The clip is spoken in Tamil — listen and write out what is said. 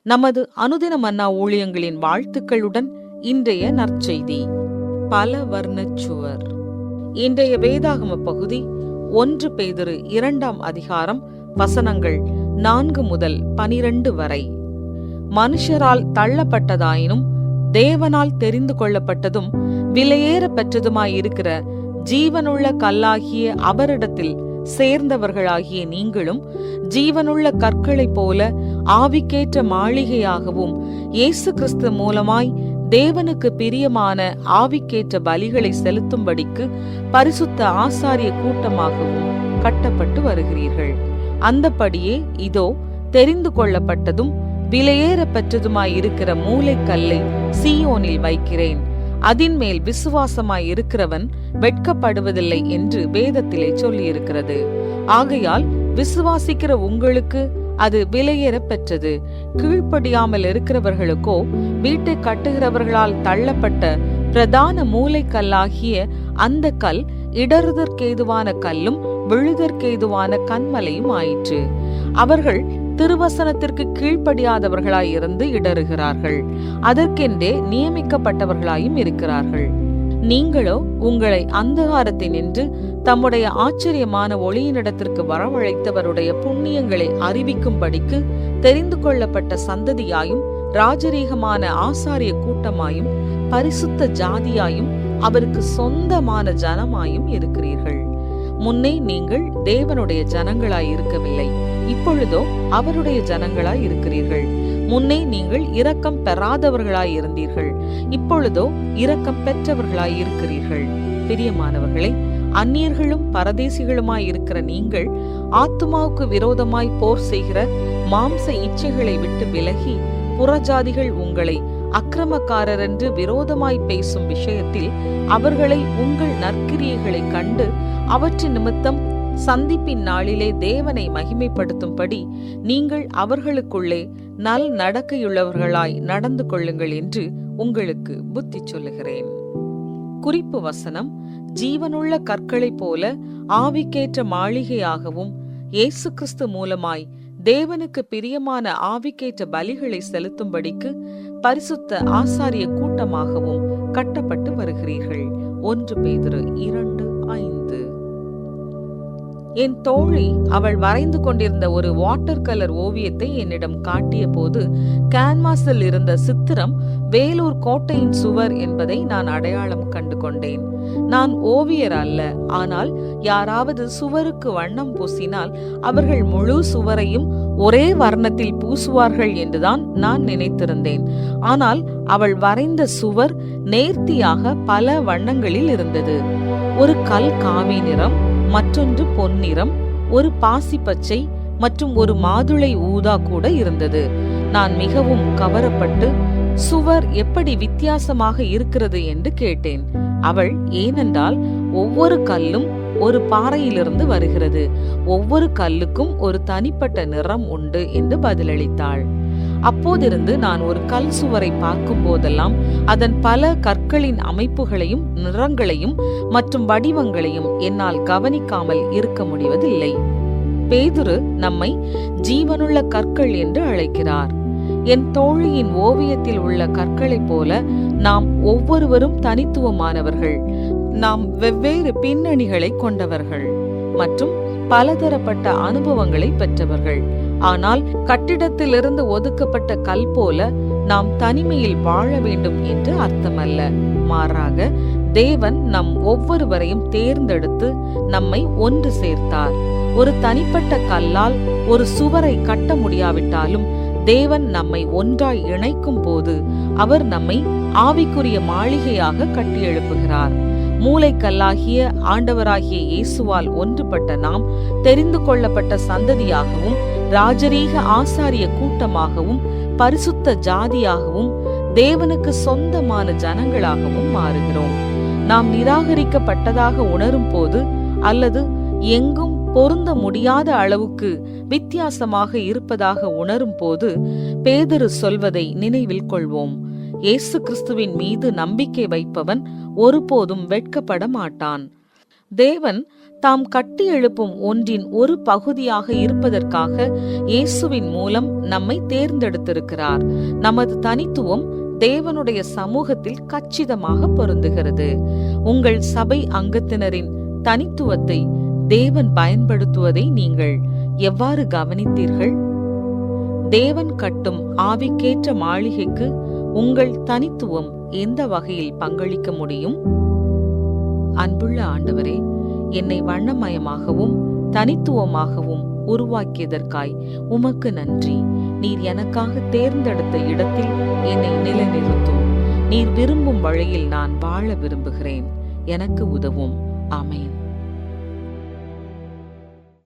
நமது அனுதின மன்னா ஊழியங்களின் வாழ்த்துக்களுடன் இன்றைய நற்செய்தி. பல வர்ணச்சுவர். இன்றைய வேதாகம பகுதி 1 பேதுரு 2ஆம் அதிகாரம் வசனங்கள் 4 முதல் 12 வரை. மனுஷரால் தள்ளப்பட்டதாயினும் தேவனால் தெரிந்து கொள்ளப்பட்டதும் விலையேற பெற்றதுமாயிருக்கிற ஜீவனுள்ள கல்லாகிய அவரிடத்தில் சேர்ந்தவர்களாகிய நீங்களும் ஜீவனுள்ள கற்களைப் போல ஆவிக்கேற்ற மாளிகையாகவும் இயேசு கிறிஸ்து மூலமாய் தேவனுக்கு பிரியமான ஆவிக்கேற்ற பலிகளை செலுத்தும்படிக்கு பரிசுத்த ஆசாரிய கூட்டமாகவும் கட்டப்பட்டு வருகிறீர்கள். அந்தபடியே இதோ தெரிந்து கொள்ளப்பட்டதும் விலையேற பெற்றதுமாயிருக்கிற மூலைக்கல்லை சீயோனில் வைக்கிறேன், அதின்மேல் விசுவாசமாய் இருக்கிறவன் வெட்கப்படுவதில்லை என்று வேதத்திலே சொல்லியிருக்கிறது. ஆகையால் விசுவாசிக்கிற உங்களுக்கு அது விலையேற பெற்றது. கீழ்ப்படியாமல் இருக்கிறவர்களுக்கோ வீட்டை கட்டுகிறவர்களால் தள்ளப்பட்ட பிரதான மூலைக்கல்லாகிய அந்த கல் இடறுதற்கேதுவான கல்லும் விழுதற்கேதுவான கன்மலையும் ஆயிற்று. அவர்கள் திருவசனத்திற்கு கீழ்ப்படியாதவர்களாயிருந்து இடறுகிறார்கள், அதற்கென்றே நியமிக்கப்பட்டவர்களாயும் இருக்கிறார்கள். நீங்களோ உங்களை அந்தகாரத்தினின்று தம்முடைய ஆச்சரியமான ஒளியினிடத்திற்கு வரவழைத்தவருடைய புண்ணியங்களை அறிவிக்கும்படிக்கு தெரிந்து கொள்ளப்பட்ட சந்ததியாயும் ராஜரீகமான ஆசாரிய கூட்டமாயும் பரிசுத்த ஜாதியாயும் அவருக்கு சொந்தமான ஜனமாயும் இருக்கிறீர்கள். முன்னே நீங்கள் தேவனுடைய ஜனங்களாய் இருக்கவில்லை, இப்பொழுதோ அவருடைய ஜனங்களாய் இருக்கிறீர்கள். முன்னே நீங்கள் இரக்கம் பெறாதவர்களாய் இருந்தீர்கள், இப்பொழுதோ இரக்கம் பெற்றவர்களாய் இருக்கிறீர்கள். பிரியமானவர்களே, அந்நியர்களும் பரதேசிகளுமாய் இருக்கிற நீங்கள் ஆத்துமாவுக்கு விரோதமாய் போர் செய்கிற மாம்ச இச்சைகளை விட்டு விலகி, புறஜாதிகள் உங்களை அக்கிரமக்காரர் என்று விரோதமாய் பேசும் விஷயத்தில் அவர்களை உங்கள் நற்கிரியைகளை கண்டு அவற்றின் நிமித்தம் சந்திப்பின் நாளிலே தேவனை மகிமைப்படுத்தும்படி நீங்கள் அவர்களுக்குள்ளே நல் நடக்கையுள்ளவர்களாய் நடந்து கொள்ளுங்கள் என்று உங்களுக்கு புத்தி சொல்லுகிறேன். குறிப்பு வசனம்: ஜீவனுள்ள கற்களைப் போல ஆவிக்கேற்ற மாளிகையாகவும் இயேசு கிறிஸ்து மூலமாய் தேவனுக்கு பிரியமான ஆவிக்கேற்ற பலிகளை செலுத்தும்படிக்கு பரிசுத்த ஆசாரிய கூட்டமாகவும் கட்டப்பட்டு வருகிறீர்கள். 1 பேதுரு 2:5. என் தோழி அவள் வரைந்து கொண்டிருந்த ஒரு வாட்டர் கலர் ஓவியத்தை என்னிடம் காட்டிய போது கேன்வாஸில் இருந்த சித்திரம் வேலூர் கோட்டையின் சுவர் என்பதை நான் அடையாளம் கண்டு கொண்டேன். நான் ஓவியர் அல்ல, ஆனால் யாராவது சுவருக்கு வண்ணம் பூசினால் அவர்கள் முழு சுவரையும் ஒரே வர்ணத்தில் பூசுவார்கள் என்றுதான் நான் நினைத்திருந்தேன். ஆனால் அவள் வரைந்த சுவர் நேர்த்தியாக பல வண்ணங்களில் இருந்தது. ஒரு கல் காவி நிறம், மற்றொன்று பொன்னிறம், ஒரு பாசி பச்சை மற்றும் ஒரு மாதுளை ஊதா கூட இருந்தது. நான் மிகவும் கவரப்பட்டு சுவர் எப்படி வித்தியாசமாக இருக்கிறது என்று கேட்டேன். அவள் ஏனென்றால் ஒவ்வொரு கல்லும் ஒரு பாறையிலிருந்து வருகிறது, ஒவ்வொரு கல்லுக்கும் ஒரு தனிப்பட்ட நிறம் உண்டு என்று பதிலளித்தாள். அப்போதிருந்து நான் ஒரு கல் சுவரை பார்க்கும் போதெல்லாம் அதன் பல கற்களின் அமைப்புகளையும் நிறங்களையும் மற்றும் வடிவங்களையும் என்னால் கவனிக்காமல் இருக்க முடிவதில்லை. பேதுரு நம்மை ஜீவனுள்ள கற்கள் என்று அழைக்கிறார். என் தோழியின் ஓவியத்தில் உள்ள கற்களைப் போல நாம் ஒவ்வொருவரும் தனித்துவமானவர்கள். நாம் வெவ்வேறு பின்னணிகளை கொண்டவர்கள் மற்றும் பலதரப்பட்ட அனுபவங்களை பெற்றவர்கள். ஆனால் கட்டிடத்திலிருந்து ஒதுக்கப்பட்ட கல் போல நாம் தனிமையில் வாழ வேண்டும் என்று அர்த்தமல்ல. மாறாக தேவன் நம் ஒவ்வொருவரையும் தேர்ந்தெடுத்து நம்மை ஒன்று சேர்த்தார். ஒரு தனிப்பட்ட கல்லால் ஒரு சுவரை கட்ட முடியாவிட்டாலும் தேவன் நம்மை ஒன்றாய் இணைக்கும் போது அவர் நம்மை ஆவிக்குரிய மாளிகையாக கட்டி எழுப்புகிறார். மூலைக்கல்லாகிய ஆண்டவராகிய இயேசுவால் ஒன்றுபட்ட நாம் தெரிந்து கொள்ளப்பட்ட சந்ததியாகவும் ராஜரீக ஆசாரிய கூட்டமாகவும் பரிசுத்த ஜாதியாகவும் தேவனுக்கு சொந்தமான ஜனங்களாகவும் மாறுகிறோம். நாம் நிராகரிக்கப்பட்டதாக உணரும் போது அல்லது எங்கும் பொருந்த முடியாத அளவுக்கு வித்தியாசமாக இருப்பதாக உணரும் போது பேதுரு சொல்வதை நினைவில் கொள்வோம். இயேசு கிறிஸ்துவின் மீது நம்பிக்கை வைப்பவன் ஒருபோதும் வெட்கப்பட மாட்டான். தேவன் தாம் கட்டி எழுப்பும் ஒன்றின் ஒரு பகுதியாக இருப்பதற்காக இயேசுவின் மூலம் நம்மை தேர்ந்தெடுத்திருக்கிறார். நமது தனித்துவம் தேவனுடைய சமூகத்தில் கச்சிதமாக பொருந்துகிறது. உங்கள் சபை அங்கத்தினரின் தனித்துவத்தை தேவன் பயன்படுத்துவதை நீங்கள் எவ்வாறு கவனித்தீர்கள்? தேவன் கட்டும் ஆவிக்கேற்ற மாளிகைக்கு உங்கள் தனித்துவம் எந்த வகையில் பங்களிக்க முடியும்? அன்புள்ள ஆண்டவரே, என்னை வண்ணமயமாகவும் தனித்துவமாகவும் உருவாக்கியதற்காய் உமக்கு நன்றி. நீர் எனக்காக தேர்ந்தெடுத்த இடத்தில் என்னை நிலைநிறுத்தும். நீர் விரும்பும் வழியில் நான் வாழ விரும்புகிறேன். எனக்கு உதவும். ஆமென்.